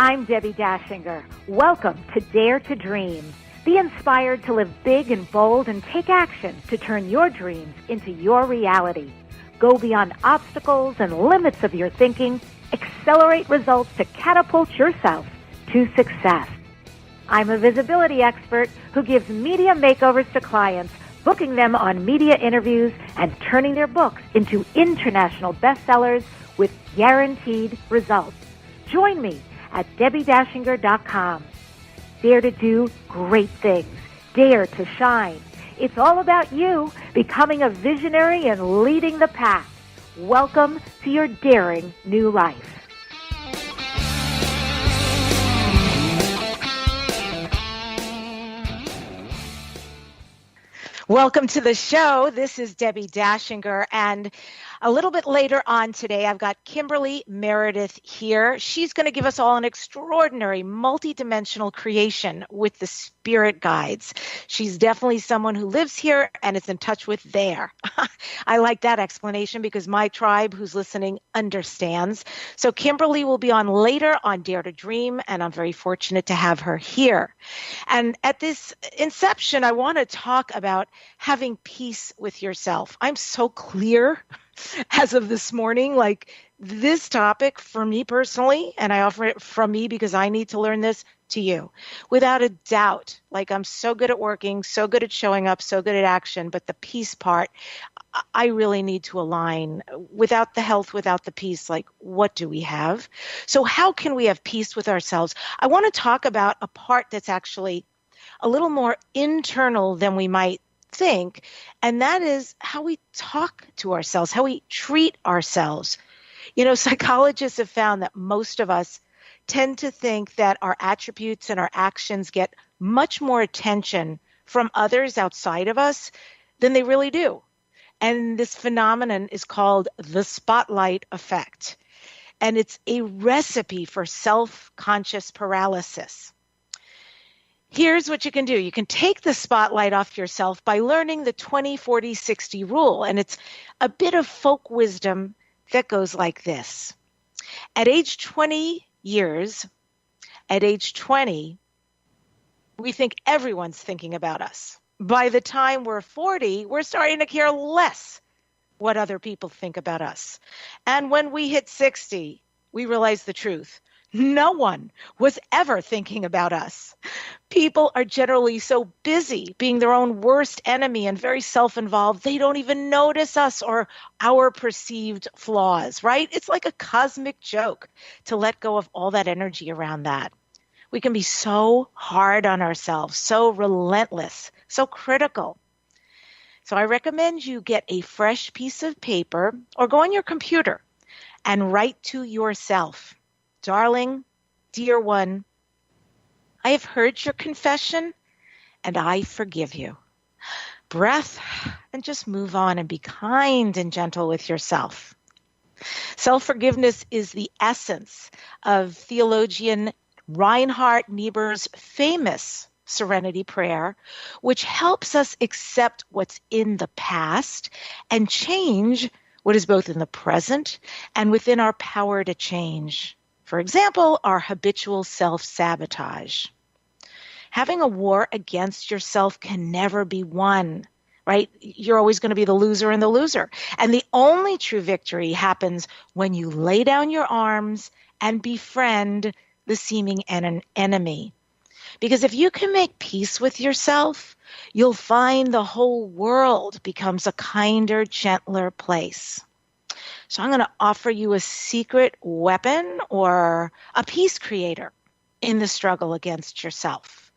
I'm Debbi Dachinger. Welcome to Dare to Dream. Be inspired to live big and bold and take action to turn your dreams into your reality. Go beyond obstacles and limits of your thinking. Accelerate results to catapult yourself to success. I'm a visibility expert who gives media makeovers to clients, booking them on media interviews and turning their books into international bestsellers with guaranteed results. Join me at DebbiDachinger.com. Dare to do great things. Dare to shine. It's all about you becoming a visionary and leading the pack. Welcome to your daring new life. Welcome to the show. This is Debbi Dachinger, and a little bit later on today, I've got Kimberly Meredith here. She's going to give us all an extraordinary, multidimensional creation with the spirit guides. She's definitely someone who lives here and is in touch with there. I like that explanation because my tribe who's listening understands. So Kimberly will be on later on Dare to Dream, and I'm very fortunate to have her here. And at this inception, I want to talk about having peace with yourself. I'm so clear as of this morning, like this topic for me personally, and I offer it from me because I need to learn this to you. Without a doubt, like I'm so good at working, so good at showing up, so good at action, but the peace part, I really need to align. Without the health, without the peace, like what do we have? So how can we have peace with ourselves? I want to talk about a part that's actually a little more internal than we might think, and that is how we talk to ourselves, how we treat ourselves. You know, psychologists have found that most of us tend to think that our attributes and our actions get much more attention from others outside of us than they really do. And this phenomenon is called the spotlight effect. And it's a recipe for self-conscious paralysis. Here's what you can do. You can take the spotlight off yourself by learning the 20-40-60 rule. And it's a bit of folk wisdom that goes like this. At age 20 years, at age 20, we think everyone's thinking about us. By the time we're 40, we're starting to care less what other people think about us. And when we hit 60, we realize the truth. No one was ever thinking about us. People are generally so busy being their own worst enemy and very self-involved, they don't even notice us or our perceived flaws, right? It's like a cosmic joke to let go of all that energy around that. We can be so hard on ourselves, so relentless, so critical. So I recommend you get a fresh piece of paper or go on your computer and write to yourself. Darling, dear one, I have heard your confession and I forgive you. Breath and just move on and be kind and gentle with yourself. Self-forgiveness is the essence of theologian Reinhard Niebuhr's famous serenity prayer, which helps us accept what's in the past and change what is both in the present and within our power to change. For example, our habitual self-sabotage. Having a war against yourself can never be won, right? You're always going to be the loser and the loser. And the only true victory happens when you lay down your arms and befriend the seeming enemy. Because if you can make peace with yourself, you'll find the whole world becomes a kinder, gentler place. So I'm going to offer you a secret weapon or a peace creator in the struggle against yourself.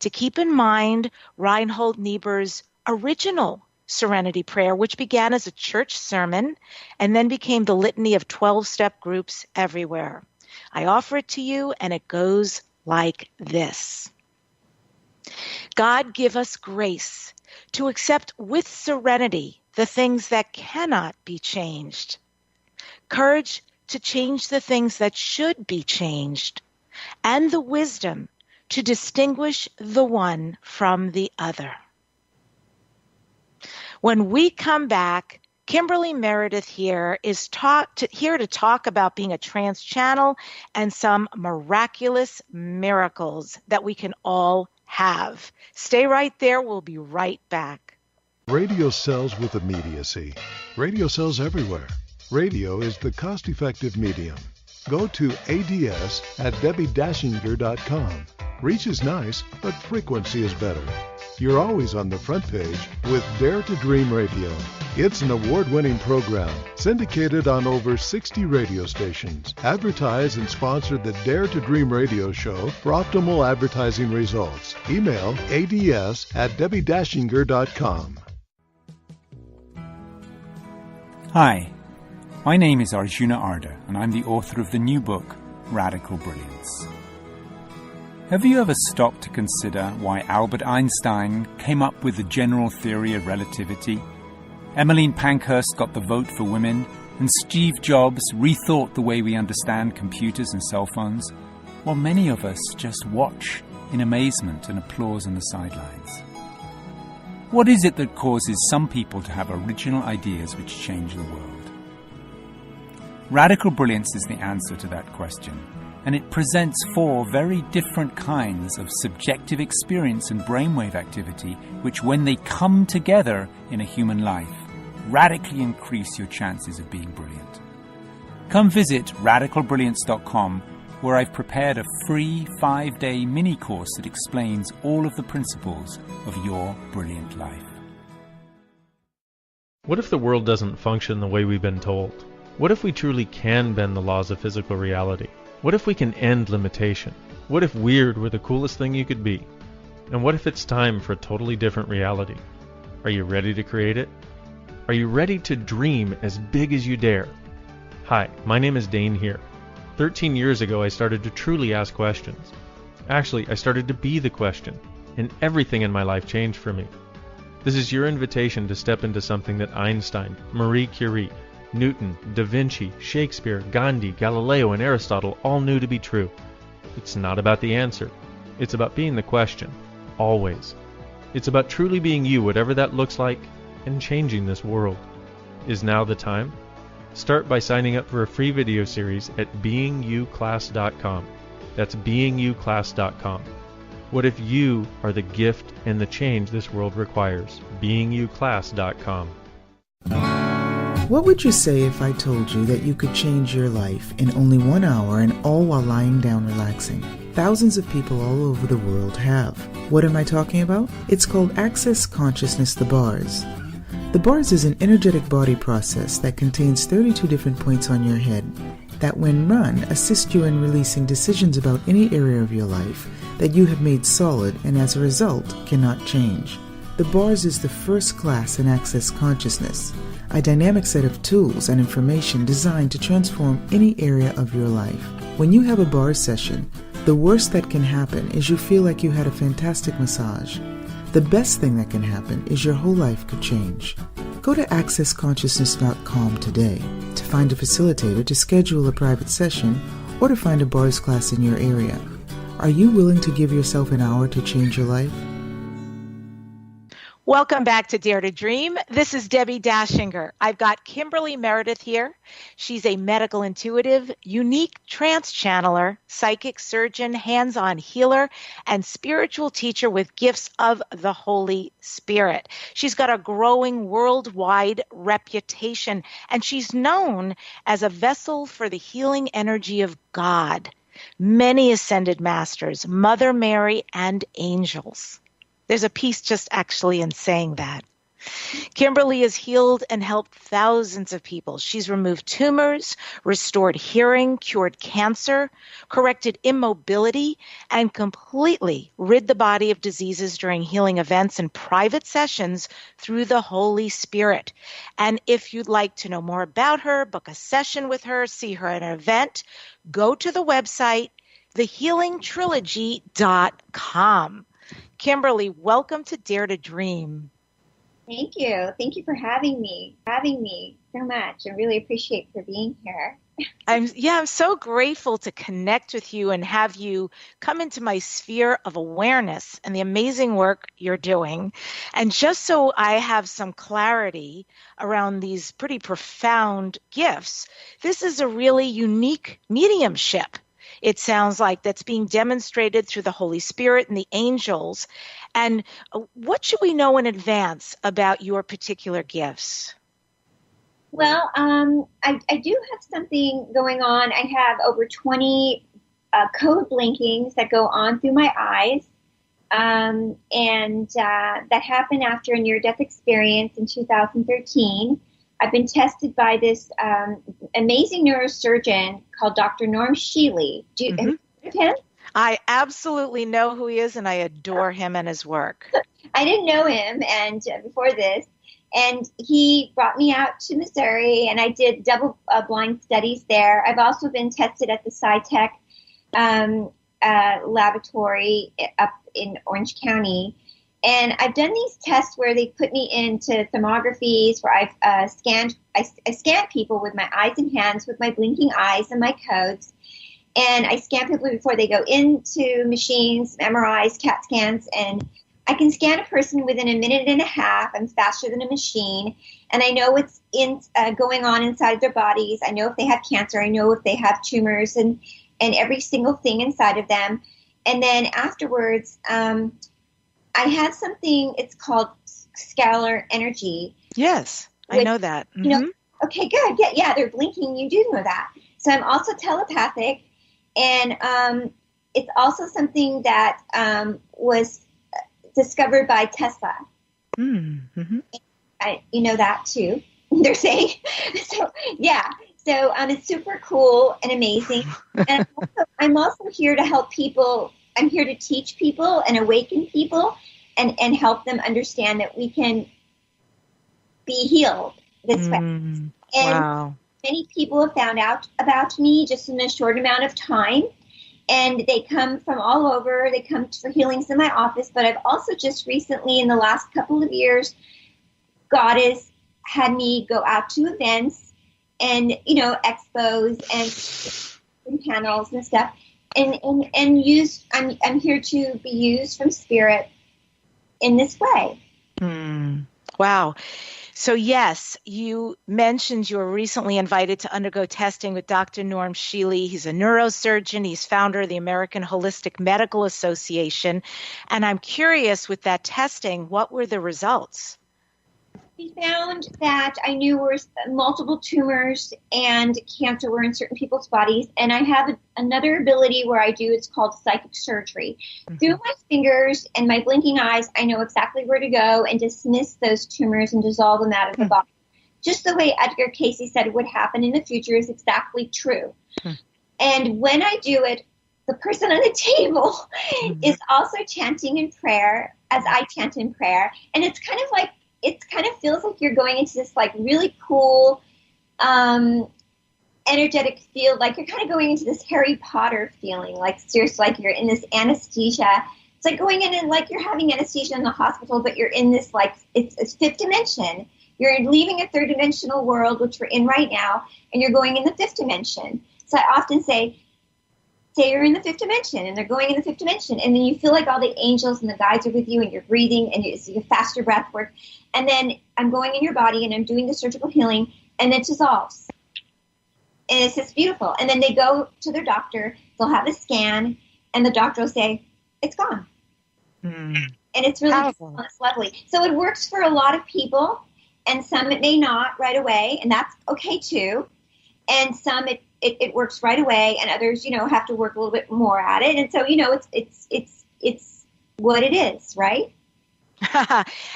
To keep in mind Reinhold Niebuhr's original serenity prayer, which began as a church sermon and then became the litany of 12-step groups everywhere. I offer it to you, and it goes like this. God, give us grace to accept with serenity the things that cannot be changed. Courage to change the things that should be changed, and the wisdom to distinguish the one from the other. When we come back, Kimberly Meredith here is here to talk about being a trance channel and some miraculous miracles that we can all have. Stay right there. We'll be right back. Radio sells with immediacy. Radio sells everywhere. Radio is the cost-effective medium. Go to ads at debbidachinger.com. Reach is nice, but frequency is better. You're always on the front page with Dare to Dream Radio. It's an award-winning program syndicated on over 60 radio stations. Advertise and sponsor the Dare to Dream radio show for optimal advertising results. Email ads at debbidachinger.com. Hi, my name is Arjuna Arda, and I'm the author of the new book, Radical Brilliance. Have you ever stopped to consider why Albert Einstein came up with the general theory of relativity, Emmeline Pankhurst got the vote for women, and Steve Jobs rethought the way we understand computers and cell phones, while many of us just watch in amazement and applause on the sidelines? What is it that causes some people to have original ideas which change the world? Radical Brilliance is the answer to that question, and it presents 4 very different kinds of subjective experience and brainwave activity which, when they come together in a human life, radically increase your chances of being brilliant. Come visit radicalbrilliance.com, where I've prepared a free 5-day mini course that explains all of the principles of your brilliant life. What if the world doesn't function the way we've been told? What if we truly can bend the laws of physical reality? What if we can end limitation? What if weird were the coolest thing you could be? And what if it's time for a totally different reality? Are you ready to create it? Are you ready to dream as big as you dare? Hi, my name is Dane here. 13 years ago, I started to truly ask questions. Actually, I started to be the question, and everything in my life changed for me. This is your invitation to step into something that Einstein, Marie Curie, Newton, Da Vinci, Shakespeare, Gandhi, Galileo, and Aristotle all knew to be true. It's not about the answer. It's about being the question, always. It's about truly being you, whatever that looks like, and changing this world. Is now the time? Start by signing up for a free video series at beingyouclass.com. That's beingyouclass.com. What if you are the gift and the change this world requires? beingyouclass.com. What would you say if I told you that you could change your life in only 1 hour and all while lying down relaxing? Thousands of people all over the world have. What am I talking about? It's called Access Consciousness, the bars. The bars is an energetic body process that contains 32 different points on your head that, when run, assist you in releasing decisions about any area of your life that you have made solid and as a result cannot change. The bars is the first class in Access Consciousness, a dynamic set of tools and information designed to transform any area of your life. When you have a bars session, the worst that can happen is you feel like you had a fantastic massage. The best thing that can happen is your whole life could change. Go to accessconsciousness.com today to find a facilitator to schedule a private session or to find a bars class in your area. Are you willing to give yourself an hour to change your life? Welcome back to Dare to Dream. This is Debbi Dachinger. I've got Kimberly Meredith here. She's a medical intuitive, unique trance channeler, psychic surgeon, hands-on healer, and spiritual teacher with gifts of the Holy Spirit. She's got a growing worldwide reputation, and she's known as a vessel for the healing energy of God, many ascended masters, Mother Mary, and angels. There's a piece just actually in saying that. Kimberly has healed and helped thousands of people. She's removed tumors, restored hearing, cured cancer, corrected immobility, and completely rid the body of diseases during healing events and private sessions through the Holy Spirit. And if you'd like to know more about her, book a session with her, see her at an event, go to the website, thehealingtrilogy.com. Kimberly, welcome to Dare to Dream. Thank you. Thank you for having me so much. I really appreciate for being here. I'm so grateful to connect with you and have you come into my sphere of awareness and the amazing work you're doing. And just so I have some clarity around these pretty profound gifts, this is a really unique mediumship. It sounds like that's being demonstrated through the Holy Spirit and the angels. And what should we know in advance about your particular gifts? Well, I do have something going on. I have over 20 code blinkings that go on through my eyes. And that happened after a near-death experience in 2013. I've been tested by this amazing neurosurgeon called Dr. Norm Sheely. Have you heard of him? I absolutely know who he is, and I adore him and his work. I didn't know him before this. And he brought me out to Missouri, and I did double blind studies there. I've also been tested at the SciTech laboratory up in Orange County. And I've done these tests where they put me into thermographies where I've scanned people with my eyes and hands with my blinking eyes and my codes. And I scan people before they go into machines, MRIs, CAT scans, and I can scan a person within a minute and a half. I'm faster than a machine. And I know what's going on inside their bodies. I know if they have cancer. I know if they have tumors and every single thing inside of them. And then afterwards, I have something, it's called scalar energy. Yes, I know that. Mm-hmm. You know, okay, good. Yeah, they're blinking. You do know that. So I'm also telepathic. And it's also something that was discovered by Tesla. Mm-hmm. You know that too, they're saying. So, yeah. So it's super cool and amazing. And I'm also here to help people. I'm here to teach people and awaken people and help them understand that we can be healed this way. And wow. Many people have found out about me just in a short amount of time. And they come from all over. They come for healings in my office. But I've also just recently, in the last couple of years, God has had me go out to events and, expos and panels and stuff. And use, I'm here to be used from spirit in this way. Wow. So yes, you mentioned you were recently invited to undergo testing with Dr. Norm Sheely. He's a neurosurgeon. He's founder of the American Holistic Medical Association. And I'm curious, with that testing, what were the results? He found that I knew were multiple tumors and cancer were in certain people's bodies. And I have another ability where I do, it's called psychic surgery. Mm-hmm. Through my fingers and my blinking eyes, I know exactly where to go and dismiss those tumors and dissolve them out of the body. Just the way Edgar Cayce said would happen in the future is exactly true. And when I do it, the person on the table is also chanting in prayer as I chant in prayer. And it's kind of like, it kind of feels like you're going into this like really cool, energetic field. Like you're kind of going into this Harry Potter feeling, like seriously, like you're in this anesthesia. It's like going in and like you're having anesthesia in the hospital, but you're in this like, it's fifth dimension. You're leaving a third dimensional world, which we're in right now, and you're going in the fifth dimension. So I often say you're in the fifth dimension, and they're going in the fifth dimension, and then you feel like all the angels and the guides are with you, and you're breathing, and you faster breath work. And then I'm going in your body, and I'm doing the surgical healing, and it dissolves. And it's just beautiful. And then they go to their doctor, they'll have a scan, and the doctor will say, it's gone. And it's really beautiful. It's lovely. So it works for a lot of people, and some it may not right away, and that's okay too. And some it works right away, and others, have to work a little bit more at it. And so, it's what it is, right?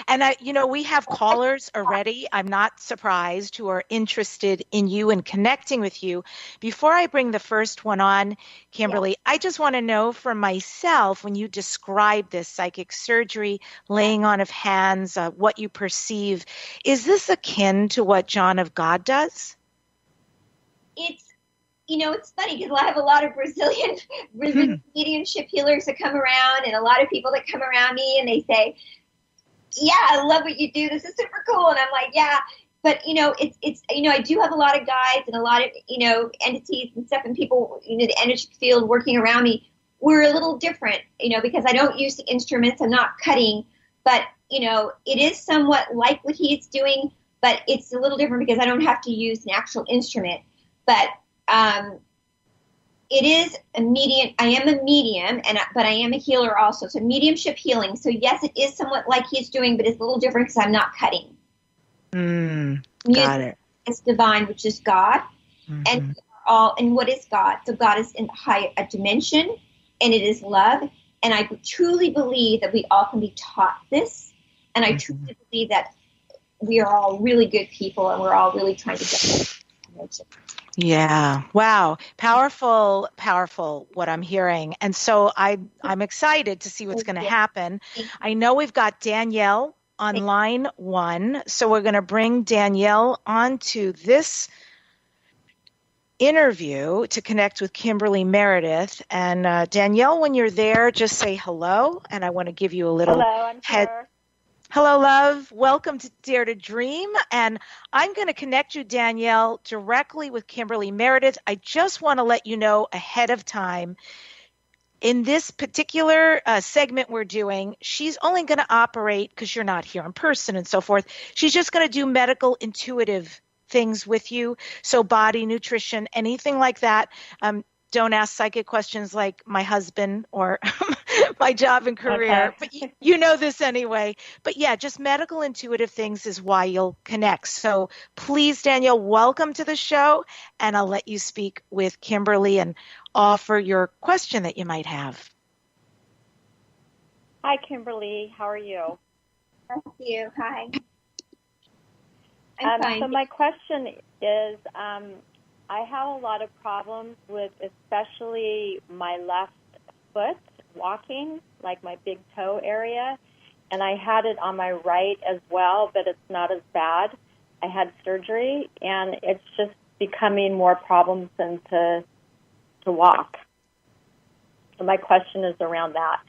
And we have callers already. I'm not surprised, who are interested in you and connecting with you. Before I bring the first one on, Kimberly, I just want to know for myself, when you describe this psychic surgery, laying on of hands, what you perceive, is this akin to what John of God does? It's funny because I have a lot of Brazilian mediumship healers that come around, and a lot of people that come around me and they say, yeah, I love what you do. This is super cool. And I'm like, yeah, but it's I do have a lot of guides and a lot of entities and stuff, and people, the energy field working around me. We're a little different, because I don't use the instruments. I'm not cutting, but it is somewhat like what he's doing, but it's a little different because I don't have to use an actual instrument. But it is a medium. I am a medium, but I am a healer also. So mediumship healing. So yes, it is somewhat like he's doing, but it's a little different because I'm not cutting. Got it. It's divine, which is God, and what is God? So God is in a dimension, and it is love. And I truly believe that we all can be taught this, and I truly believe that we are all really good people, and we're all really trying to get this dimension. Yeah. Wow. Powerful, powerful what I'm hearing. And so I'm excited to see what's going to happen. I know we've got Danielle on line 1. So we're going to bring Danielle onto this interview to connect with Kimberly Meredith. And Danielle, when you're there, just say hello. And I want to give you a little Here. Hello, love. Welcome to Dare to Dream. And I'm going to connect you, Danielle, directly with Kimberly Meredith. I just want to let you know ahead of time, in this particular segment we're doing, she's only going to operate, because you're not here in person and so forth, she's just going to do medical intuitive things with you. So body, nutrition, anything like that. Don't ask psychic questions like my husband or my job and career, but you know this anyway. But yeah, just medical intuitive things is why you'll connect. So please, Danielle, welcome to the show, and I'll let you speak with Kimberly and offer your question that you might have. Hi, Kimberly. How are you? Thank you. Hi. I'm fine. So my question is, I have a lot of problems with especially my left foot walking, like my big toe area, and I had it on my right as well, but it's not as bad. I had surgery, and it's just becoming more problemsome to walk. So my question is around that.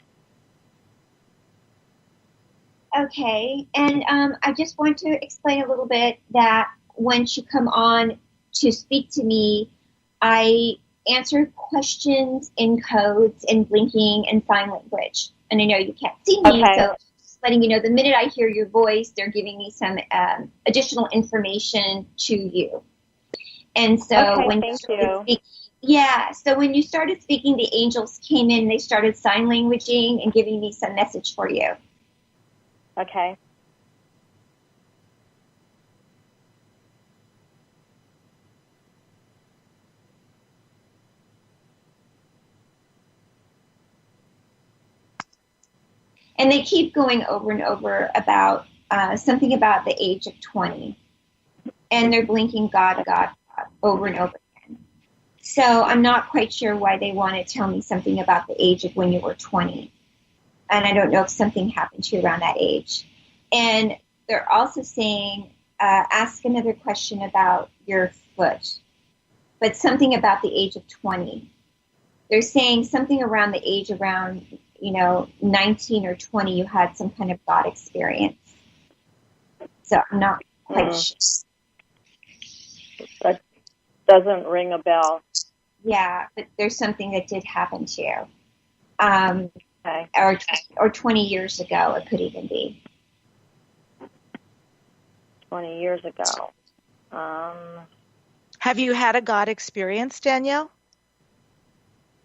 Okay, and I just want to explain a little bit that once you come on to speak to me, I answer questions in codes and blinking and sign language. And I know you can't see me, so just letting you know, the minute I hear your voice, they're giving me some additional information to you. And so when you started speaking, the angels came in, they started sign languaging and giving me some message for you. Okay. And they keep going over and over about something about the age of 20. And they're blinking God, God, God over and over again. So I'm not quite sure why they want to tell me something about the age of when you were 20. And I don't know if something happened to you around that age. And they're also saying, ask another question about your foot, but something about the age of 20. They're saying something around the age around 19 or 20, you had some kind of God experience. So I'm not quite sure. That doesn't ring a bell. Yeah, but there's something that did happen to you. Okay. Or 20 years ago, it could even be. 20 years ago. Have you had a God experience, Danielle?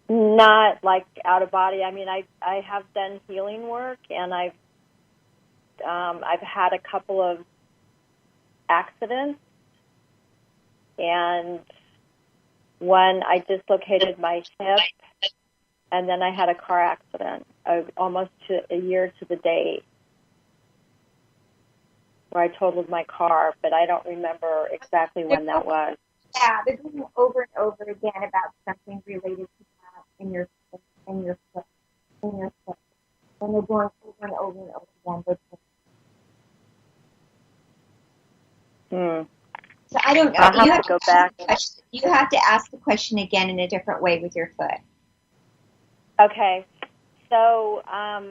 Not like out of body. I mean, I have done healing work, and I've had a couple of accidents, and one I dislocated my hip, and then I had a car accident almost a year to the day where I totaled my car, but I don't remember exactly when that was. Yeah, they're going over and over again about something related to that in your foot. And they're going over and over and over again. So I don't know. I'll have to go back. You have to ask the question again in a different way with your foot. Okay. So I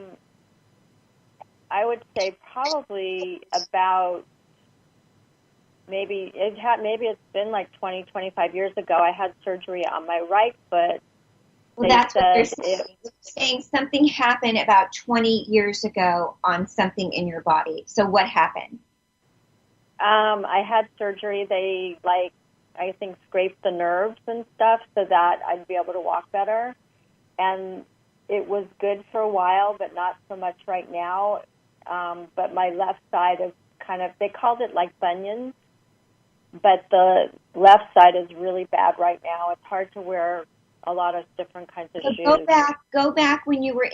would say probably about maybe it's been like 20, 25 years ago. I had surgery on my right foot. Well, that's what they're saying. They're saying something happened about 20 years ago on something in your body. So what happened? I had surgery. They, I think, scraped the nerves and stuff so that I'd be able to walk better. And it was good for a while, but not so much right now. But my left side is kind of, they called it like bunions. But the left side is really bad right now. It's hard to wear a lot of different kinds of shoes. Go back when you were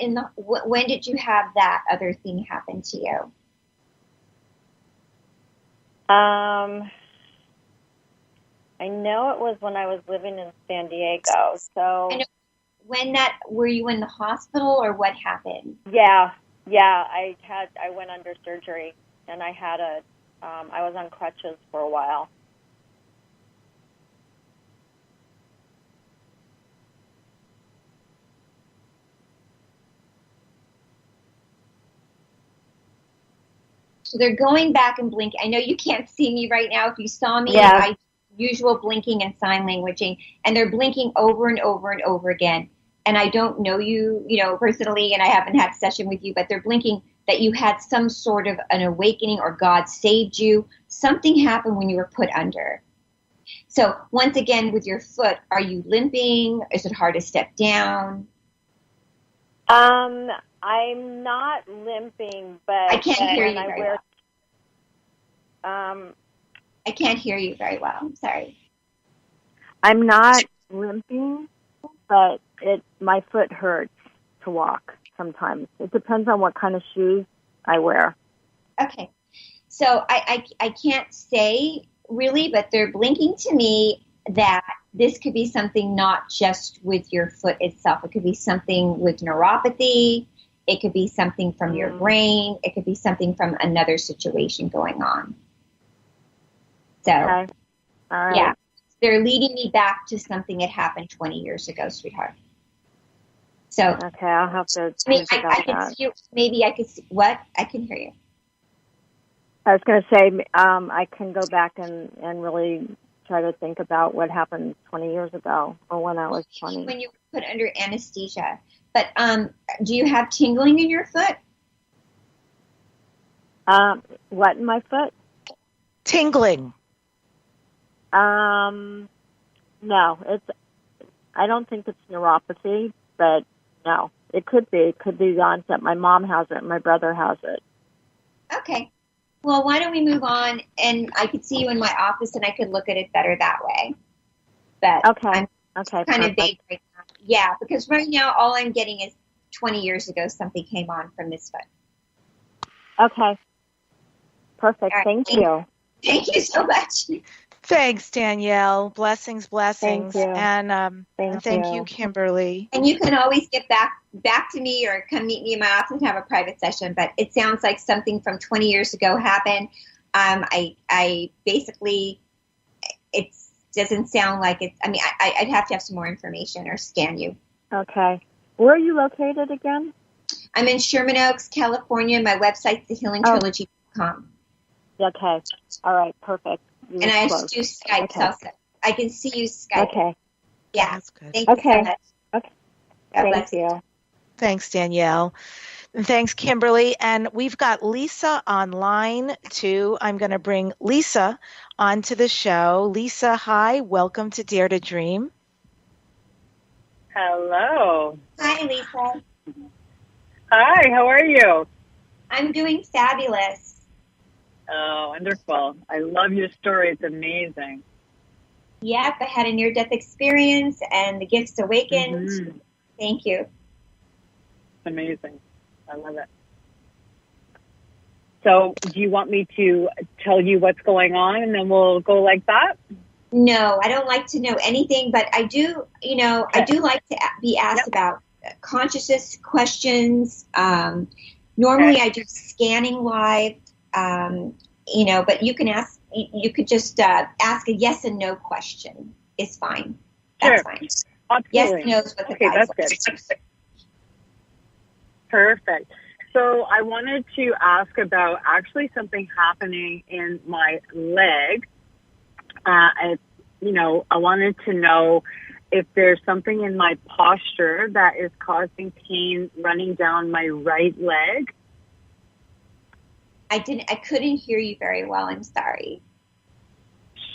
when did you have that other thing happen to you? I know it was when I was living in San Diego. So were you in the hospital or what happened? Yeah, I went under surgery and I had I was on crutches for a while. So they're going back and blinking. I know you can't see me right now. If you saw me, yeah. I usual blinking and sign languaging, and they're blinking over and over and over again. And I don't know you, personally, and I haven't had a session with you, but they're blinking that you had some sort of an awakening or God saved you. Something happened when you were put under. So once again, with your foot, are you limping? Is it hard to step down? I'm not limping, but I can't hear you very well. I can't hear you very well. I'm sorry. I'm not limping, but my foot hurts to walk sometimes. It depends on what kind of shoes I wear. Okay. So I can't say really, but they're blinking to me that this could be something not just with your foot itself. It could be something with neuropathy. It could be something from your brain. It could be something from another situation going on. So, okay. All right. Yeah, they're leading me back to something that happened 20 years ago, sweetheart. So, okay, I'll have to think about that. Maybe I could see what? I can hear you. I was going to say I can go back and really try to think about what happened 20 years ago or when I was 20. When you were put under anesthesia. But do you have tingling in your foot? What in my foot? Tingling. No, I don't think it's neuropathy, but no, it could be. It could be the onset. My mom has it. My brother has it. Okay. Well, why don't we move on, and I could see you in my office, and I could look at it better that way. But okay. I'm kind of vague right now. Yeah, because right now all I'm getting is 20 years ago something came on from this foot. Okay. Perfect. Right. Thank you. Thank you so much. Thanks, Danielle. Blessings. Thank you. And thank you, Kimberly. And you can always get back to me or come meet me in my office and have a private session. But it sounds like something from 20 years ago happened. I basically, it doesn't sound like it's, I mean, I'd have to have some more information or scan you. Okay. Where are you located again? I'm in Sherman Oaks, California. My website's thehealingtrilogy.com. Okay. All right. Perfect. And I do Skype also. I can see you Skype. Okay. Yeah. That's good. Thank you so much. Okay. Thank you. Thanks, Danielle. And thanks, Kimberly. And we've got Lisa online, too. I'm going to bring Lisa onto the show. Lisa, hi. Welcome to Dare to Dream. Hello. Hi, Lisa. Hi, how are you? I'm doing fabulous. Oh, wonderful. I love your story. It's amazing. Yep, I had a near-death experience, and the gifts awakened. Mm-hmm. Thank you. It's amazing. I love it. So do you want me to tell you what's going on, and then we'll go like that? No, I don't like to know anything, but I do, I do like to be asked about consciousness questions. Normally I do scanning live, but you can ask, you could just ask a yes and no question. It's fine. That's fine. Absolutely. Yes, knows what the that's good. Perfect. So I wanted to ask about actually something happening in my leg. It's, I wanted to know if there's something in my posture that is causing pain running down my right leg. I couldn't hear you very well. I'm sorry.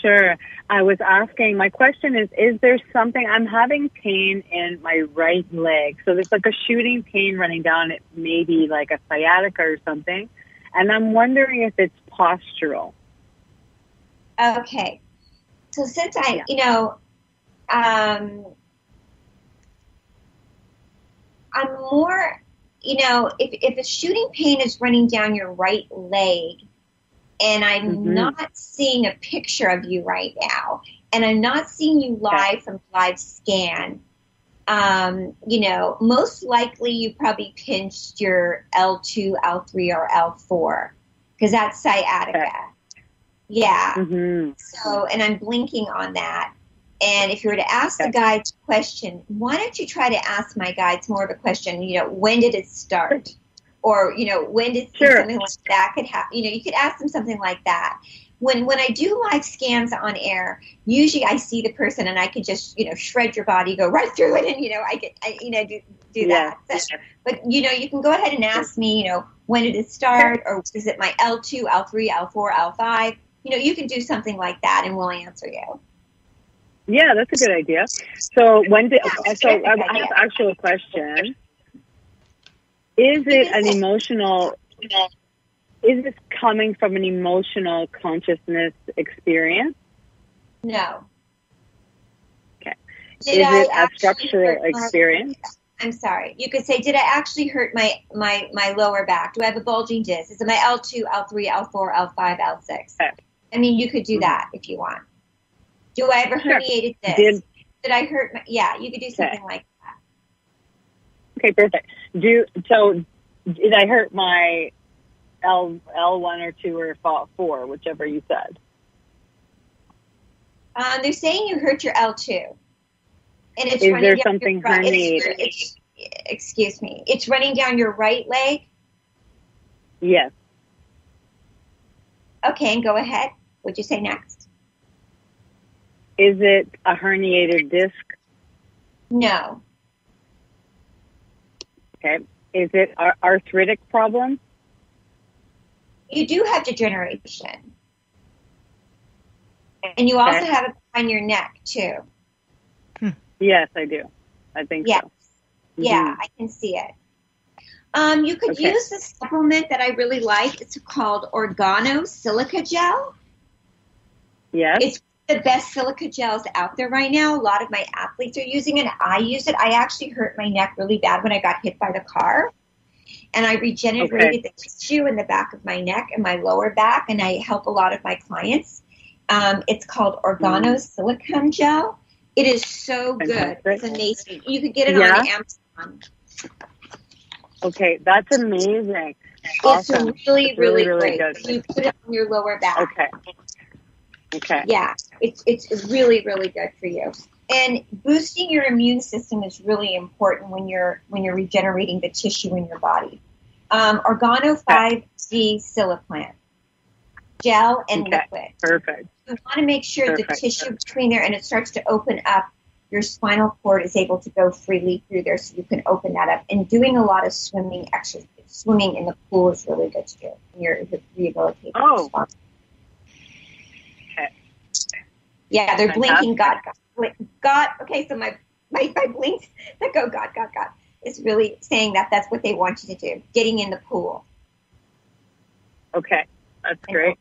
Sure. I was asking, my question is there something, I'm having pain in my right leg. So there's like a shooting pain running down it, maybe like a sciatica or something. And I'm wondering if it's postural. Okay. So since I'm more, if a shooting pain is running down your right leg, and I'm not seeing a picture of you right now, and I'm not seeing you live from live scan, most likely you probably pinched your L2, L3, or L4, because that's sciatica. Okay. Yeah. So, and I'm blinking on that. And if you were to ask the guides a question, why don't you try to ask my guides more of a question, when did it start? Or, when did something like that could happen? You could ask them something like that. When I do live scans on air, usually I see the person and I could just, shred your body, go right through it, and, do that. So, but, you can go ahead and ask me, when did it start? Or is it my L2, L3, L4, L5? You can do something like that and we'll answer you. Yeah, that's a good idea. So I have an actual question. Is it an emotional, is this coming from an emotional consciousness experience? No. Okay. Is it a structural experience? I'm sorry. You could say, did I actually hurt my lower back? Do I have a bulging disc? Is it my L2, L3, L4, L5, L6? Okay. I mean, you could do that if you want. Do I have a herniated disc? Did I hurt you could do something like that. Okay, perfect. Did I hurt my L1 or 2 or 4, whichever you said? They're saying you hurt your L2. And it's Is there something herniated? Excuse me. It's running down your right leg? Yes. Okay, and go ahead. What'd you say next? Is it a herniated disc? No. Okay. Is it arthritic problem? You do have degeneration. And you also have it on your neck, too. Yes, I do. I think so. Yeah, I can see it. You could use the supplement that I really like. It's called Organo Silica Gel. Yes. It's the best silica gels out there right now. A lot of my athletes are using it. I use it. I actually hurt my neck really bad when I got hit by the car. And I regenerated the tissue in the back of my neck and my lower back, and I help a lot of my clients. It's called Organo Silicone Gel. It is so good. It's amazing. You could get it on Amazon. Okay, that's amazing. Awesome. It's really, really great. Good. You put it on your lower back. Okay. Yeah, it's really, really good for you. And boosting your immune system is really important when you're regenerating the tissue in your body. Organo 5G Siliplant gel and liquid. Perfect. You want to make sure the tissue between there, and it starts to open up. Your spinal cord is able to go freely through there, so you can open that up. And doing a lot of swimming exercise, swimming in the pool is really good to do. You're rehabilitating. Oh. Yeah, they're blinking. God. Okay, so my blinks that go God is really saying that that's what they want you to do. Getting in the pool. Okay, that's great.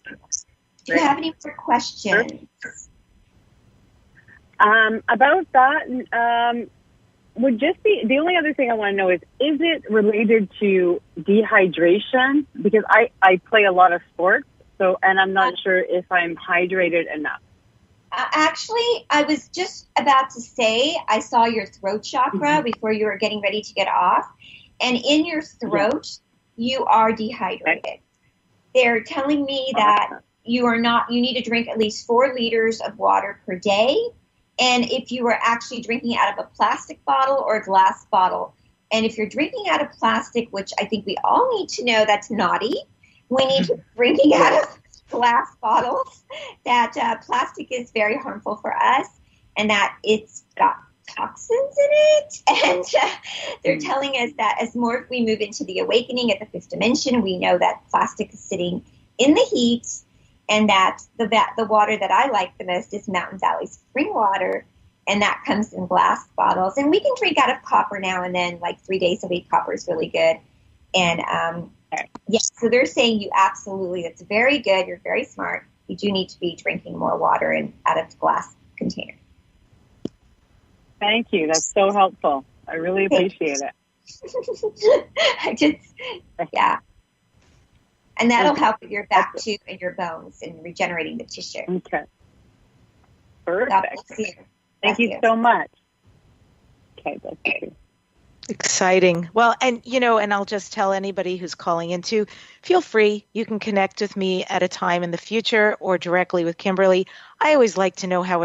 Do you have any more questions? About that, would just be the only other thing I want to know is it related to dehydration? Because I play a lot of sports, and I'm not sure if I'm hydrated enough. Actually, I was just about to say I saw your throat chakra before you were getting ready to get off, and in your throat you are dehydrated. They're telling me that you need to drink at least 4 liters of water per day. And if you are actually drinking out of a plastic bottle or a glass bottle, and if you're drinking out of plastic, which I think we all need to know that's naughty, we need to be drinking out of glass bottles, that plastic is very harmful for us and that it's got toxins in it. And they're telling us that as more we move into the awakening at the fifth dimension, we know that plastic is sitting in the heat, and that the water that I like the most is Mountain Valley spring water, and that comes in glass bottles. And we can drink out of copper now and then, like 3 days a week. Copper is really good. And so they're saying you absolutely, that's very good. You're very smart. You do need to be drinking more water out of glass containers. Thank you. That's so helpful. I really appreciate it. And that'll help with your back too and your bones and regenerating the tissue. Okay. Perfect. Thank you so much. Okay, bless you. Exciting. Well, and I'll just tell anybody who's calling in to feel free. You can connect with me at a time in the future or directly with Kimberly. I always like to know how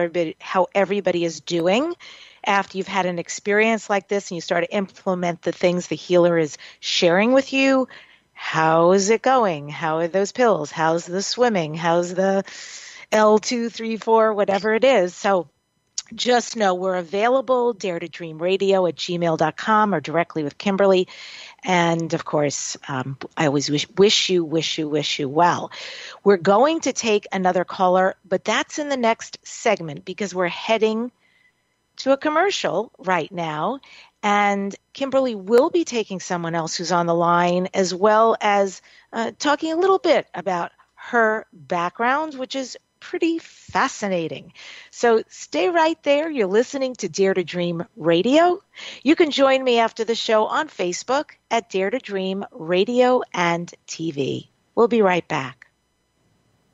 everybody is doing after you've had an experience like this and you start to implement the things the healer is sharing with you. How is it going? How are those pills? How's the swimming? How's the L2, 3, 4, whatever it is? So just know we're available, daretodreamradio@gmail.com or directly with Kimberly. And of course, I always wish you well. We're going to take another caller, but that's in the next segment because we're heading to a commercial right now. And Kimberly will be taking someone else who's on the line, as well as talking a little bit about her background, which is pretty fascinating. So stay right there. You're listening to Dare to Dream Radio. You can join me after the show on Facebook at Dare to Dream Radio and TV. We'll be right back.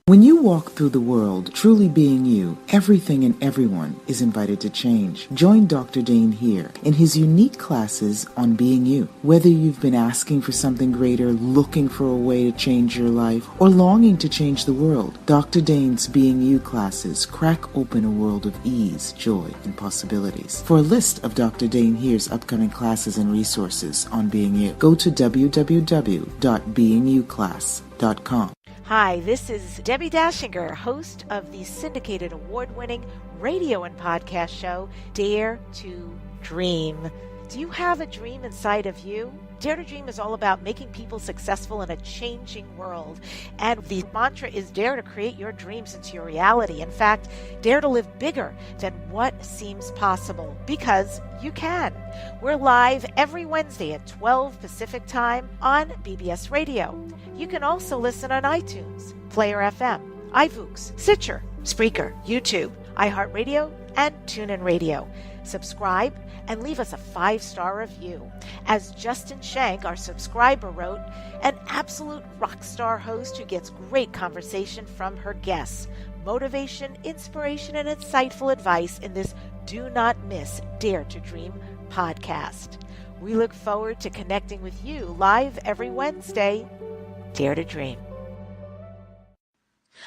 When you walk through the world, truly being you, everything and everyone is invited to change. Join Dr. Dane here in his unique classes on being you. Whether you've been asking for something greater, looking for a way to change your life, or longing to change the world, Dr. Dane's Being You classes crack open a world of ease, joy, and possibilities. For a list of Dr. Dane here's upcoming classes and resources on being you, go to www.beingyouclass.com. Hi, this is Debbi Dachinger, host of the syndicated award-winning radio and podcast show, Dare to Dream. Do you have a dream inside of you? Dare to Dream is all about making people successful in a changing world. And the mantra is dare to create your dreams into your reality. In fact, dare to live bigger than what seems possible, because you can. We're live every Wednesday at 12 Pacific Time on BBS Radio. You can also listen on iTunes, Player FM, iVoox, Stitcher, Spreaker, YouTube, iHeartRadio, and TuneIn Radio. Subscribe and leave us a 5-star review. As Justin Shank, our subscriber, wrote, an absolute rock star host who gets great conversation from her guests, motivation, inspiration, and insightful advice in this Do Not Miss Dare to Dream podcast. We look forward to connecting with you live every Wednesday. Dare to Dream.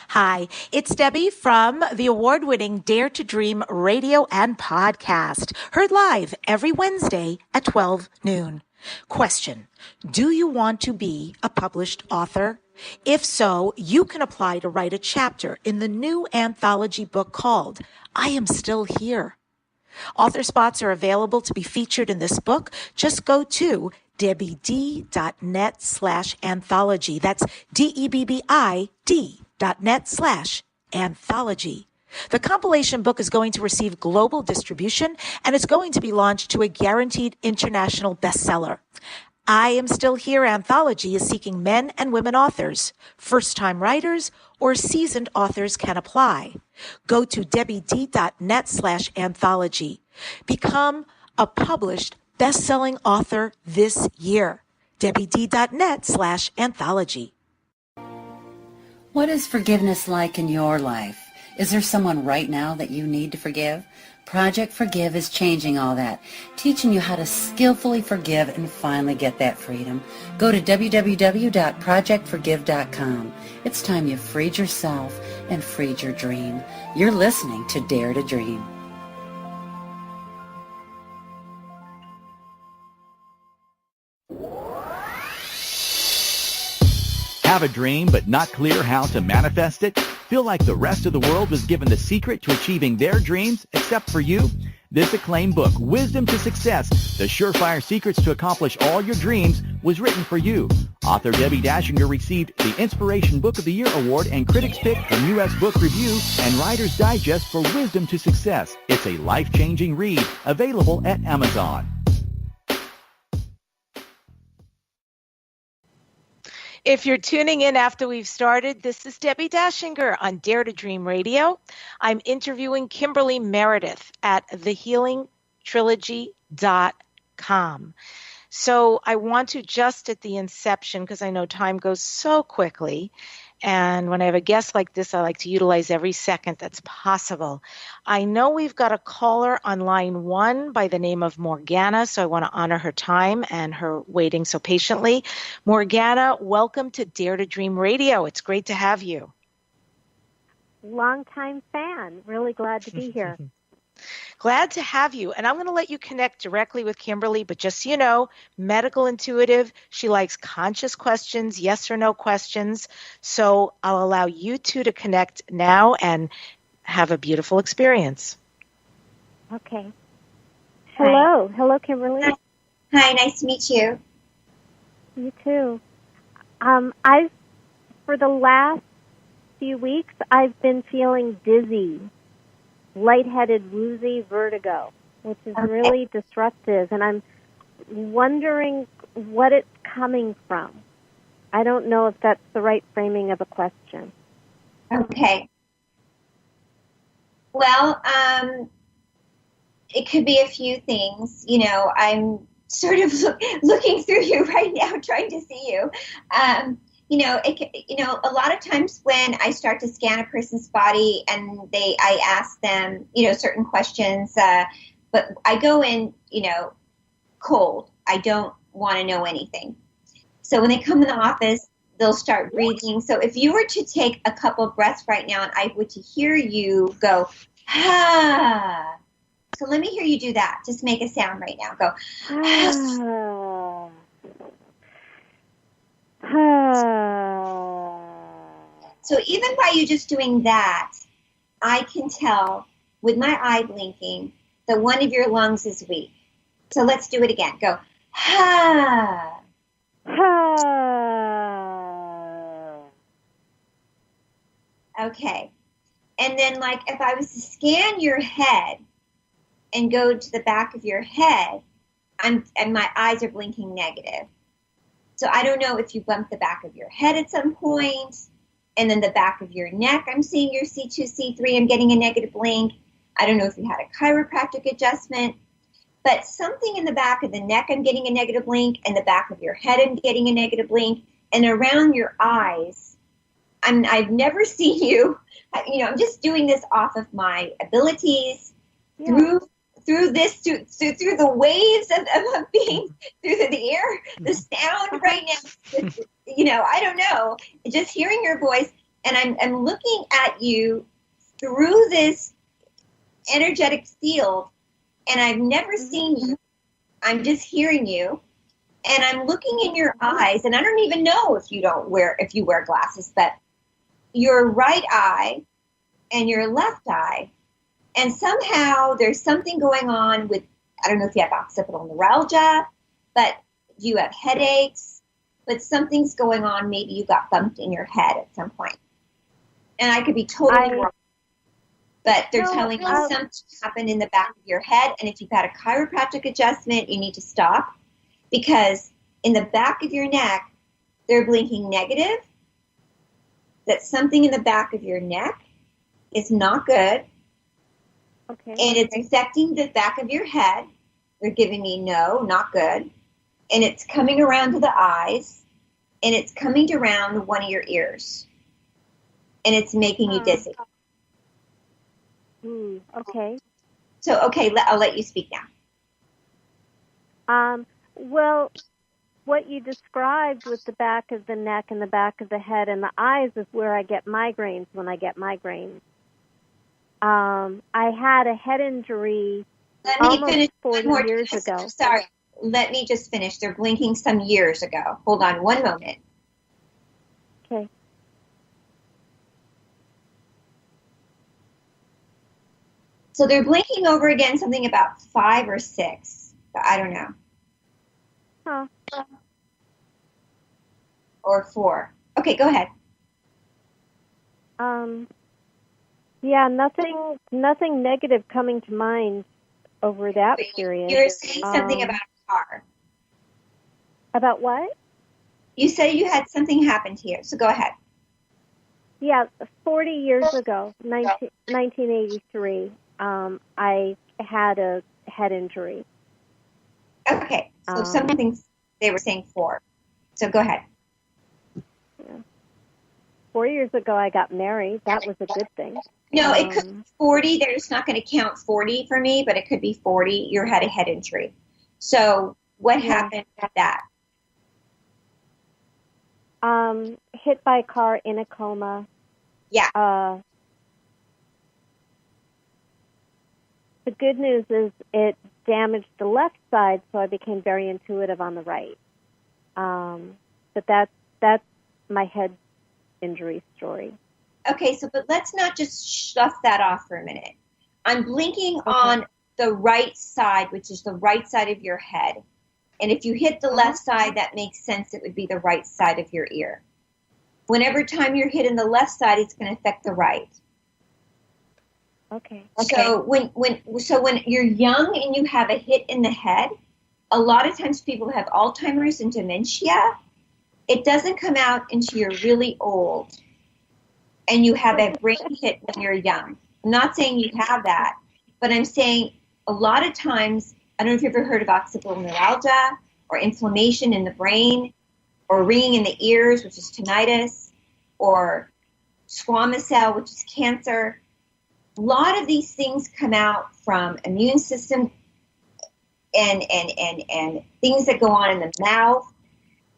Hi, it's Debbie from the award-winning Dare to Dream radio and podcast, heard live every Wednesday at 12 noon. Question: do you want to be a published author? If so, you can apply to write a chapter in the new anthology book called I Am Still Here. Author spots are available to be featured in this book. Just go to debbid.net/anthology. That's DEBBID.net/anthology. The compilation book is going to receive global distribution, and it's going to be launched to a guaranteed international bestseller. I Am Still Here anthology is seeking men and women authors. First-time writers or seasoned authors can apply. Go to debbid.net/anthology. Become a published best-selling author this year. debbid.net/anthology. What is forgiveness like in your life? Is there someone right now that you need to forgive? Project Forgive is changing all that, teaching you how to skillfully forgive and finally get that freedom. Go to www.projectforgive.com. It's time you freed yourself and freed your dream. You're listening to Dare to Dream. Have a dream but not clear how to manifest it? Feel like the rest of the world was given the secret to achieving their dreams except for you? This acclaimed book, Wisdom to Success, The Surefire Secrets to Accomplish All Your Dreams, was written for you. Author Debbi Dachinger received the Inspiration Book of the Year Award and Critics Pick from U.S. Book Review and Writer's Digest for Wisdom to Success. It's a life-changing read, available at Amazon. If you're tuning in after we've started, this is Debbi Dachinger on Dare to Dream Radio. I'm interviewing Kimberly Meredith at thehealingtrilogy.com. So I want to just at the inception, because I know time goes so quickly, and when I have a guest like this, I like to utilize every second that's possible. I know we've got a caller on line 1 by the name of Morgana, so I want to honor her time and her waiting so patiently. Morgana, welcome to Dare to Dream Radio. It's great to have you. Longtime fan. Really glad to be here. Glad to have you. And I'm going to let you connect directly with Kimberly, but just so you know, medical intuitive, she likes conscious questions, yes or no questions. So I'll allow you two to connect now and have a beautiful experience. Okay. Hello. Hello, Kimberly. Hi, nice to meet you. You too. For the last few weeks, I've been feeling dizzy. Lightheaded, woozy vertigo, which is really disruptive, and I'm wondering what it's coming from. I don't know if that's the right framing of a question. Okay. Well, it could be a few things. You know, I'm sort of looking through you right now, trying to see you. A lot of times when I start to scan a person's body and I ask them, certain questions, but I go in, cold. I don't want to know anything. So when they come in the office, they'll start breathing. So if you were to take a couple breaths right now and I were to hear you go, ah. So let me hear you do that. Just make a sound right now. Go, ah. So even by you just doing that, I can tell with my eye blinking that one of your lungs is weak. So let's do it again. Go, ha. Ha. Okay. And then if I was to scan your head and go to the back of your head, and my eyes are blinking negative. So I don't know if you bumped the back of your head at some point, and then the back of your neck, I'm seeing your C2, C3, I'm getting a negative blink. I don't know if you had a chiropractic adjustment, but something in the back of the neck, I'm getting a negative blink, and the back of your head, I'm getting a negative blink, and around your eyes, I've never seen you, I'm just doing this off of my abilities through the waves of being through the air, the sound right now, I don't know, just hearing your voice, and I'm looking at you through this energetic field, and I've never seen you. I'm just hearing you, and I'm looking in your eyes, and I don't even know if you wear glasses, but your right eye and your left eye. And somehow there's something going on with, I don't know if you have occipital neuralgia, but do you have headaches? But something's going on. Maybe you got bumped in your head at some point. And I could be totally wrong. But they're telling me something happened in the back of your head. And if you've had a chiropractic adjustment, you need to stop. Because in the back of your neck, they're blinking negative. That something in the back of your neck is not good. Okay. And it's affecting the back of your head. They're giving me no, not good. And it's coming around to the eyes. And it's coming around one of your ears. And it's making you dizzy. Okay. So, I'll let you speak now. Well, what you described with the back of the neck and the back of the head and the eyes is where I get migraines when I get migraines. I had a head injury almost 40 years ago. Sorry, let me just finish. They're blinking some years ago. Hold on one moment. Okay. So they're blinking over again something about 5 or 6, but I don't know. Huh. Or 4. Okay, go ahead. Yeah, nothing negative coming to mind over that period. You're saying something about a car. About what? You said you had something happen to you, so go ahead. Yeah, 40 years ago, 1983, I had a head injury. Okay, so something they were saying 4. So go ahead. Yeah. 4 years ago, I got married. That was a good thing. No, it could be 40. They're just not going to count 40 for me, but it could be 40. You had a head injury. So what happened with that? Hit by a car, in a coma. Yeah. The good news is it damaged the left side, so I became very intuitive on the right. But that's my head injury story. Okay, but let's not just shut that off for a minute. I'm blinking on the right side, which is the right side of your head. And if you hit the left side, that makes sense. It would be the right side of your ear. Whenever time you're hitting the left side, it's going to affect the right. Okay. So when you're young and you have a hit in the head, a lot of times people have Alzheimer's and dementia. It doesn't come out until you're really old and you have a brain hit when you're young. I'm not saying you have that, but I'm saying a lot of times, I don't know if you've ever heard of occipital neuralgia or inflammation in the brain or ringing in the ears, which is tinnitus, or squamous cell, which is cancer. A lot of these things come out from immune system and things that go on in the mouth,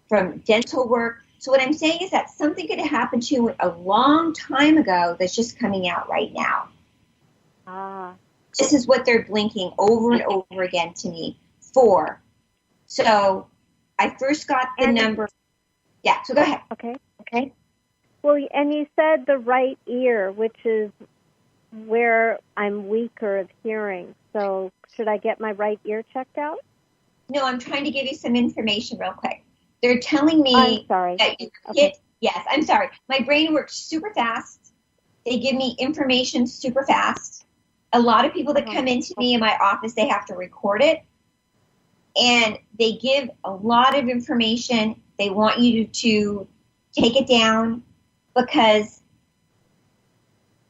from dental work. So what I'm saying is that something could have happened to you a long time ago that's just coming out right now. This is what they're blinking over and over again to me. 4. So I first got the number. Yeah, so go ahead. Okay. Well, and you said the right ear, which is where I'm weaker of hearing. So should I get my right ear checked out? No, I'm trying to give you some information real quick. They're telling me that you hit. Yes, I'm sorry. My brain works super fast. They give me information super fast. A lot of people that come into me in my office, they have to record it. And they give a lot of information. They want you to take it down because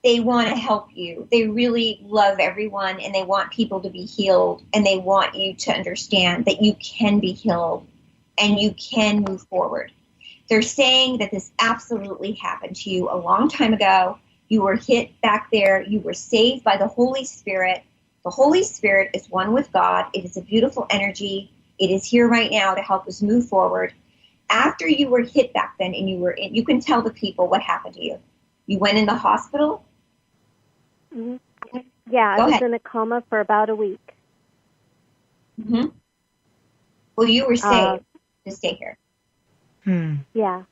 they want to help you. They really love everyone and they want people to be healed, and they want you to understand that you can be healed and you can move forward. They're saying that this absolutely happened to you a long time ago. You were hit back there. You were saved by the Holy Spirit. The Holy Spirit is one with God. It is a beautiful energy. It is here right now to help us move forward. After you were hit back then and you can tell the people what happened to you. You went in the hospital? Mm-hmm. Yeah, I was in a coma for about a week. Mm-hmm. Well, you were saved to stay here. Yeah.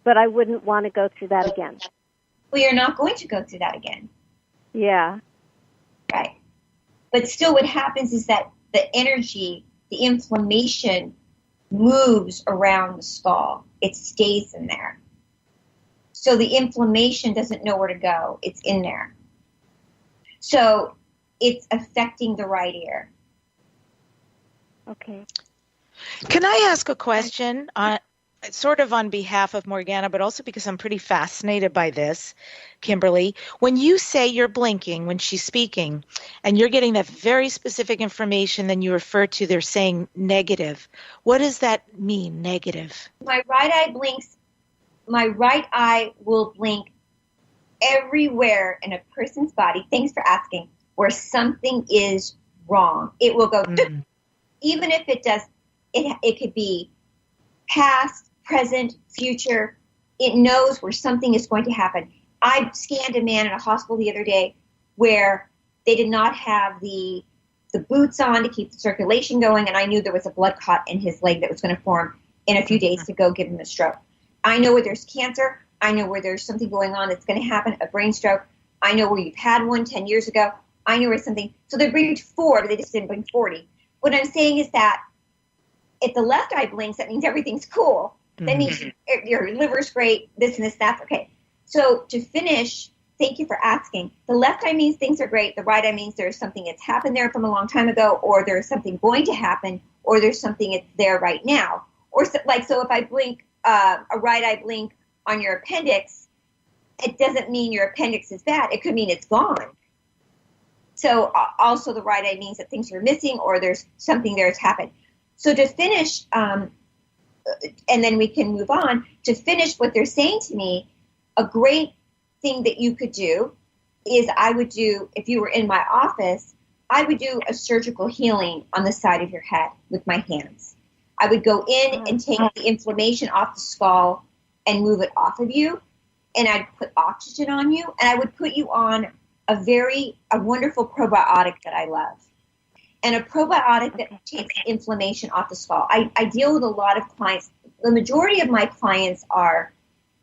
But I wouldn't want to go through that again. Well, you're not going to go through that again. Yeah. Right. But still what happens is that the energy, the inflammation moves around the skull. It stays in there. So the inflammation doesn't know where to go. It's in there. So it's affecting the right ear. Okay. Can I ask a question? Sort of on behalf of Morgana, but also because I'm pretty fascinated by this, Kimberly. When you say you're blinking when she's speaking and you're getting that very specific information, then you refer to they're saying negative. What does that mean, negative? My right eye blinks. My right eye will blink everywhere in a person's body. Thanks for asking. Where something is wrong, it will go. Even if it does, it could be past, present, future. It knows where something is going to happen. I scanned a man in a hospital the other day where they did not have the boots on to keep the circulation going, and I knew there was a blood clot in his leg that was going to form. in a few days to go give them a stroke. I know where there's cancer. I know where there's something going on that's going to happen, a brain stroke. I know where you've had one 10 years ago. I know where something. So they bring 4, but they just didn't bring 40. What I'm saying is that if the left eye blinks, that means everything's cool. That means your liver's great, this and this, that's okay. So to finish, thank you for asking. The left eye means things are great. The right eye means there's something that's happened there from a long time ago, or there's something going to happen, or there's something that's there right now. Or so if I blink, a right eye blink on your appendix, it doesn't mean your appendix is bad. It could mean it's gone. So also the right eye means that things are missing, or there's something there that's happened. So to finish, and then we can move on, to finish what they're saying to me, a great thing that you could do is I would do, if you were in my office, I would do a surgical healing on the side of your head with my hands. I would go in and take the inflammation off the skull and move it off of you, and I'd put oxygen on you, and I would put you on a wonderful probiotic that I love. And a probiotic that takes inflammation off the skull. I deal with a lot of clients. The majority of my clients are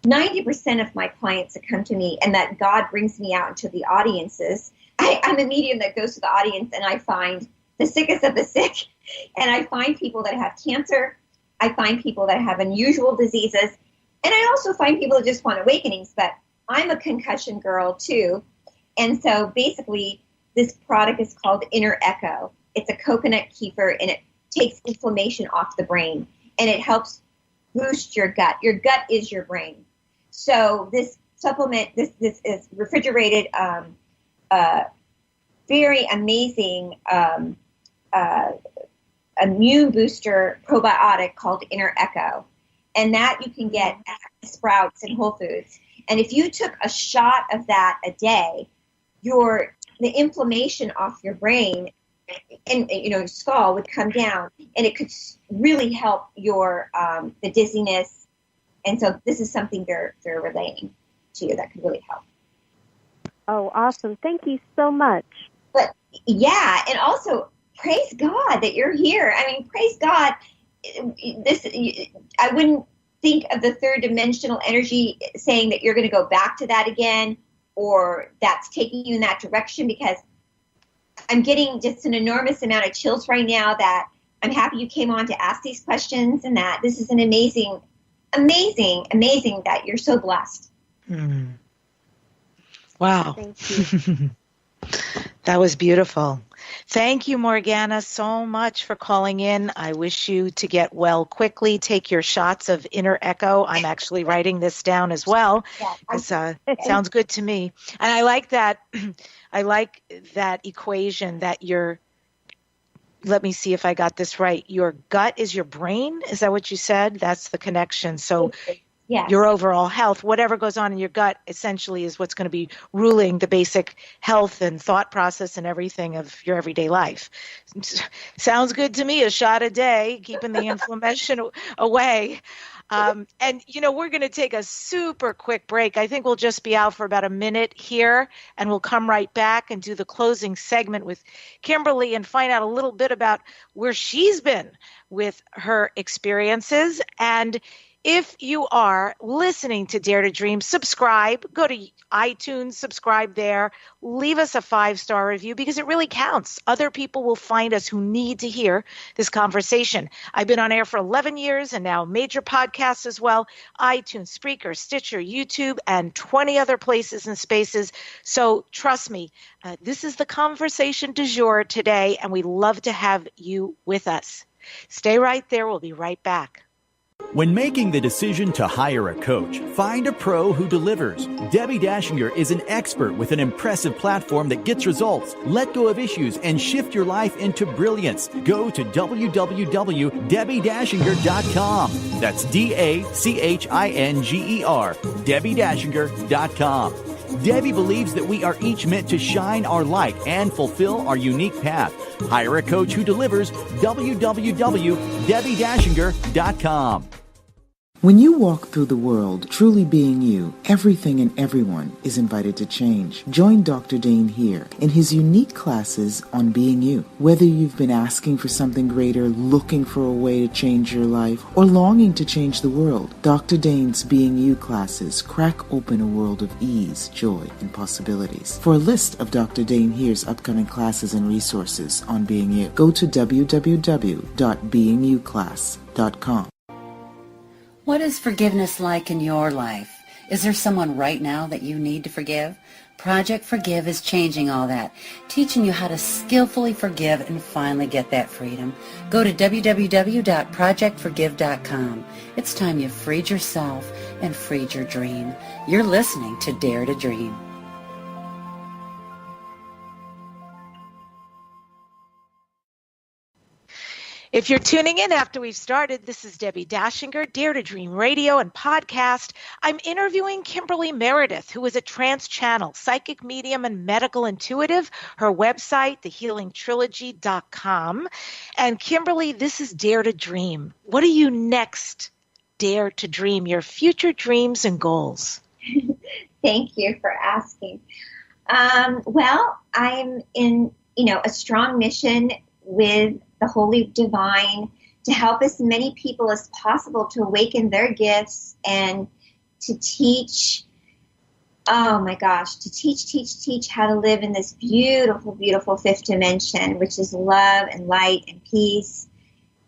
90% of my clients that come to me, and that God brings me out into the audiences. I'm a medium that goes to the audience, and I find the sickest of the sick. And I find people that have cancer. I find people that have unusual diseases. And I also find people that just want awakenings. But I'm a concussion girl, too. And so basically, this product is called Inner Echo. It's a coconut kefir, and it takes inflammation off the brain, and it helps boost your gut. Your gut is your brain. So this supplement, this is refrigerated, very amazing immune booster probiotic called Inner Echo, and that you can get at Sprouts and Whole Foods. And if you took a shot of that a day, the inflammation off your brain and your skull would come down, and it could really help your the dizziness. And so this is something they're relaying to you that could really help. Oh, awesome! Thank you so much. But yeah, and also praise God that you're here. I mean, praise God. I wouldn't think of the third dimensional energy saying that you're going to go back to that again, or that's taking you in that direction, because I'm getting just an enormous amount of chills right now that I'm happy you came on to ask these questions, and that this is an amazing that you're so blessed. Wow. Thank you. That was beautiful. Thank you, Morgana, so much for calling in. I wish you to get well quickly. Take your shots of Inner Echo. I'm actually writing this down as well. It sounds good to me. And I like that. I like that equation that let me see if I got this right. Your gut is your brain. Is that what you said? That's the connection. So yes. Your overall health, whatever goes on in your gut, essentially is what's going to be ruling the basic health and thought process and everything of your everyday life. Sounds good to me. A shot a day, keeping the inflammation away. And, we're going to take a super quick break. I think we'll just be out for about a minute here, and we'll come right back and do the closing segment with Kimberly and find out a little bit about where she's been with her experiences. And if you are listening to Dare to Dream, subscribe. Go to iTunes, subscribe there. Leave us a 5-star review, because it really counts. Other people will find us who need to hear this conversation. I've been on air for 11 years and now major podcasts as well. iTunes, Spreaker, Stitcher, YouTube, and 20 other places and spaces. So trust me, this is the conversation du jour today, and we love to have you with us. Stay right there. We'll be right back. When making the decision to hire a coach, find a pro who delivers. Debbi Dachinger is an expert with an impressive platform that gets results. Let go of issues and shift your life into brilliance. Go to www.DebbiDachinger.com. That's DACHINGER, DebbiDachinger.com. Debbi believes that we are each meant to shine our light and fulfill our unique path. Hire a coach who delivers. www.DebbiDachinger.com. When you walk through the world truly being you, everything and everyone is invited to change. Join Dr. Dane here in his unique classes on being you. Whether you've been asking for something greater, looking for a way to change your life, or longing to change the world, Dr. Dane's Being You classes crack open a world of ease, joy, and possibilities. For a list of Dr. Dane here's upcoming classes and resources on being you, go to www.beingyouclass.com. What is forgiveness like in your life? Is there someone right now that you need to forgive? Project Forgive is changing all that, teaching you how to skillfully forgive and finally get that freedom. Go to www.projectforgive.com. It's time you freed yourself and freed your dream. You're listening to Dare to Dream. If you're tuning in after we've started, this is Debbi Dachinger, Dare to Dream Radio and podcast. I'm interviewing Kimberly Meredith, who is a trance channel, psychic medium, and medical intuitive. Her website, thehealingtrilogy.com. And Kimberly, this is Dare to Dream. What are you next dare to dream, your future dreams and goals? Thank you for asking. Well, I'm in, a strong mission with the Holy Divine to help as many people as possible to awaken their gifts and to teach, to teach how to live in this beautiful, beautiful fifth dimension, which is love and light and peace,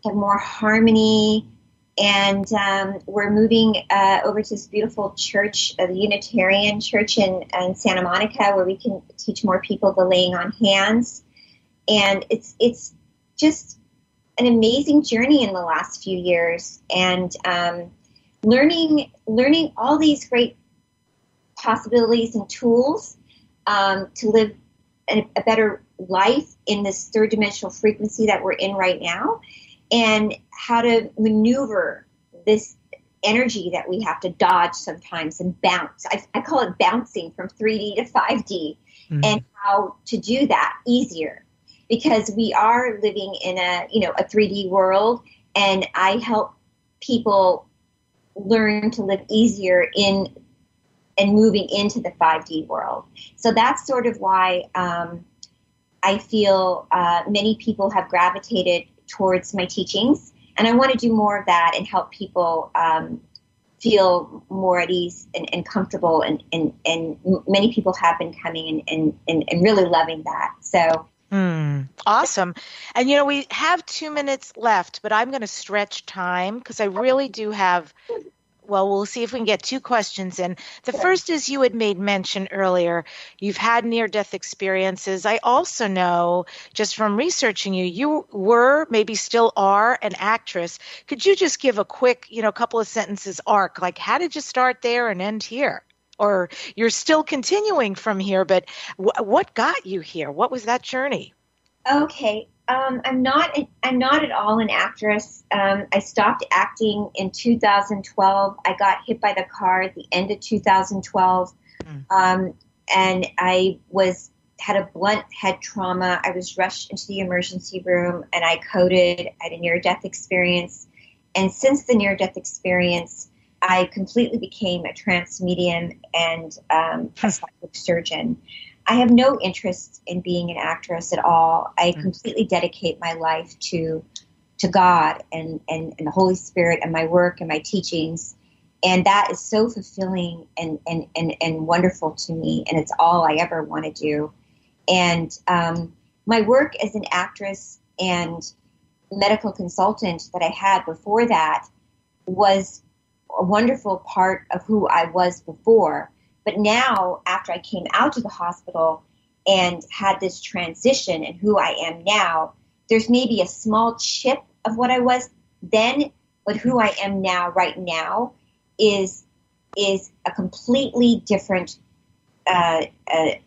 have more harmony. And we're moving over to this beautiful church, the Unitarian Church in Santa Monica, where we can teach more people the laying on hands. And it's just an amazing journey in the last few years, and learning all these great possibilities and tools to live a better life in this third dimensional frequency that we're in right now, and how to maneuver this energy that we have to dodge sometimes and bounce. I call it bouncing from 3D to 5D, and how to do that easier. Because we are living in a 3D world, and I help people learn to live easier in and moving into the 5D world. So that's sort of why I feel many people have gravitated towards my teachings, and I want to do more of that and help people feel more at ease and comfortable, and many people have been coming and really loving that. So. Awesome. And, we have 2 minutes left, but I'm going to stretch time because I really do have, we'll see if we can get 2 questions in. The first is, you had made mention earlier, you've had near-death experiences. I also know, just from researching you, you were, maybe still are, an actress. Could you just give a quick, couple of sentences arc? Like, how did you start there and end here? Or you're still continuing from here, but what got you here? What was that journey? Okay, I'm not at all an actress. I stopped acting in 2012. I got hit by the car at the end of 2012, and I had a blunt head trauma. I was rushed into the emergency room, and I coded. I had a near-death experience, and since the near-death experience, I completely became a trance medium and a psychic surgeon. I have no interest in being an actress at all. I completely dedicate my life to God and the Holy Spirit and my work and my teachings. And that is so fulfilling and wonderful to me. And it's all I ever want to do. And my work as an actress and medical consultant that I had before that was a wonderful part of who I was before. But now, after I came out of the hospital and had this transition in who I am now, there's maybe a small chip of what I was then, but who I am now, right now, is a completely different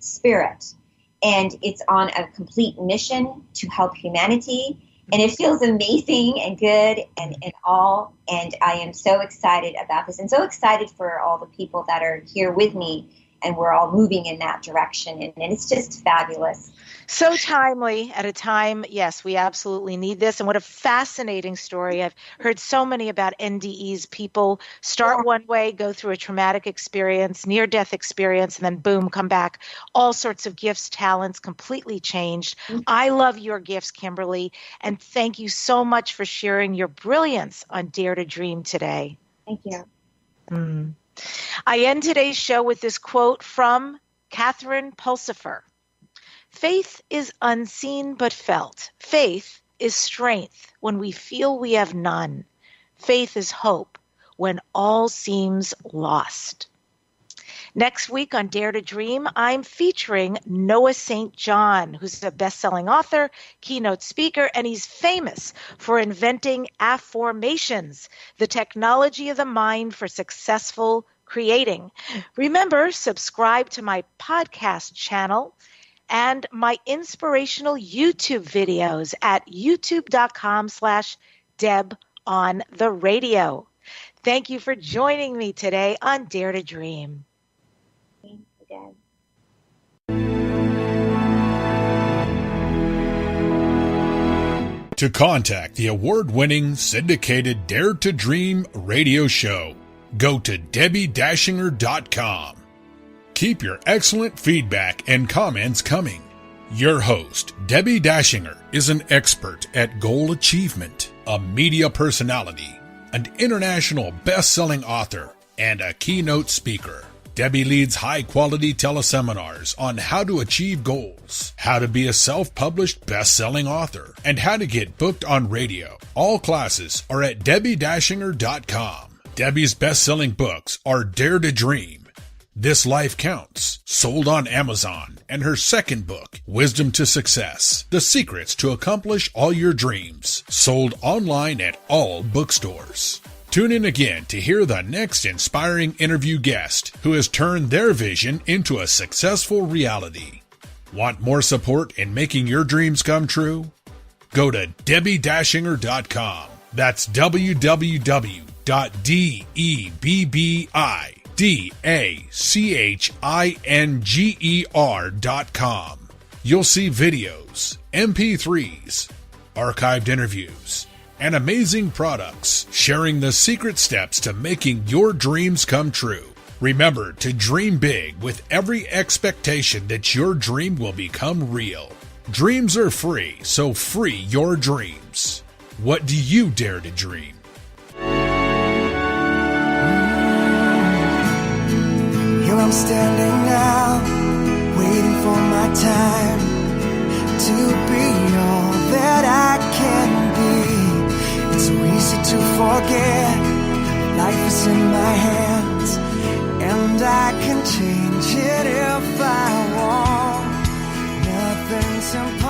spirit. And it's on a complete mission to help humanity. And it feels amazing and good and all. And I am so excited about this and so excited for all the people that are here with me and we're all moving in that direction. And it's just fabulous. So timely at a time, yes, we absolutely need this. And what a fascinating story. I've heard so many about NDEs. People start one way, go through a traumatic experience, near-death experience, and then boom, come back. All sorts of gifts, talents, completely changed. I love your gifts, Kimberly, and thank you so much for sharing your brilliance on Dare to Dream today. Thank you. I end today's show with this quote from Catherine Pulsifer. Faith is unseen but felt. Faith is strength when we feel we have none. Faith is hope when all seems lost. Next week on Dare to Dream, I'm featuring Noah St. John, who's a best-selling author, keynote speaker, and he's famous for inventing affirmations, the technology of the mind for successful creating. Remember, subscribe to my podcast channel and my inspirational YouTube videos at youtube.com/DebOnTheRadio. Thank you for joining me today on Dare to Dream. Thanks again. To contact the award-winning syndicated Dare to Dream radio show, go to DebbiDachinger.com. Keep your excellent feedback and comments coming. Your host, Debbi Dachinger, is an expert at goal achievement, a media personality, an international best-selling author, and a keynote speaker. Debbi leads high-quality teleseminars on how to achieve goals, how to be a self-published best-selling author, and how to get booked on radio. All classes are at DebbiDachinger.com. Debbi's best-selling books are Dare to Dream, This Life Counts, sold on Amazon, and her second book, Wisdom to Success, The Secrets to Accomplish All Your Dreams, sold online at all bookstores. Tune in again to hear the next inspiring interview guest who has turned their vision into a successful reality. Want more support in making your dreams come true? Go to DebbiDachinger.com. That's www.DebbiDachinger.com. You'll see videos, MP3s, archived interviews, and amazing products sharing the secret steps to making your dreams come true. Remember to dream big with every expectation that your dream will become real. Dreams are free, so free your dreams. What do you dare to dream? Here I'm standing now, waiting for my time to be all that I can be. It's so easy to forget, life is in my hands, and I can change it if I want. Nothing's impossible.